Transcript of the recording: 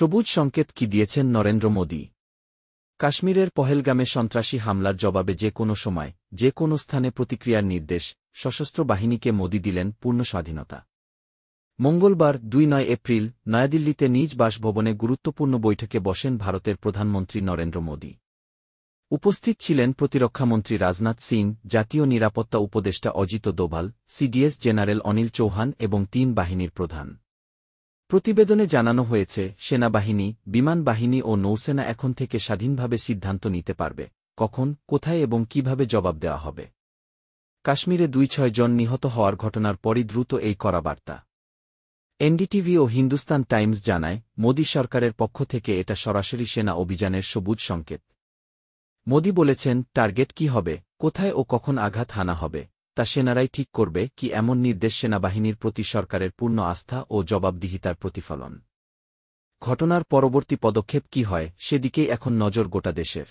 সবুজ সংকেত কি দিয়েছেন নরেন্দ্র মোদী? কাশ্মীরের পহেলগামে সন্ত্রাসী হামলার জবাবে যে কোনো সময় যে কোনো স্থানে প্রতিক্রিয়ার নির্দেশ সশস্ত্র বাহিনীকে মোদী দিলেন পূর্ণ স্বাধীনতা। মঙ্গলবার ২ এপ্রিল নয়াদিল্লিতে নিজ বাসভবনে গুরুত্বপূর্ণ বৈঠকে বসেন ভারতের প্রধানমন্ত্রী নরেন্দ্র মোদী। উপস্থিত ছিলেন প্রতিরক্ষামন্ত্রী রাজনাথ সিং, জাতীয় নিরাপত্তা উপদেষ্টা অজিত দোভাল, সিডিএস জেনারেল অনিল চৌহান এবং ৩ বাহিনীর প্রধান। প্রতিবেদনে জানানো হয়েছে, সেনাবাহিনী, বিমান বাহিনী ও নৌসেনা এখন থেকে স্বাধীনভাবে সিদ্ধান্ত নিতে পারবে কখন, কোথায় এবং কিভাবে জবাব দেওয়া হবে। কাশ্মীরে ২-৬ জন নিহত হওয়ার ঘটনার পরই দ্রুত এই কড়া বার্তা। এনডিটিভি ও হিন্দুস্তান টাইমস জানায়, মোদী সরকারের পক্ষ থেকে এটা সরাসরি সেনা অভিযানের সবুজ সংকেত। মোদী বলেছেন, টার্গেট কি হবে, কোথায় ও কখন আঘাত হানা হবে তা সেনারাই ঠিক করবে। কি এমন নির্দেশ সেনাবাহিনীর প্রতি সরকারের পূর্ণ আস্থা ও জবাবদিহিতার প্রতিফলন। ঘটনার পরবর্তী পদক্ষেপ কি হয় সেদিকেই এখন নজর গোটা দেশের।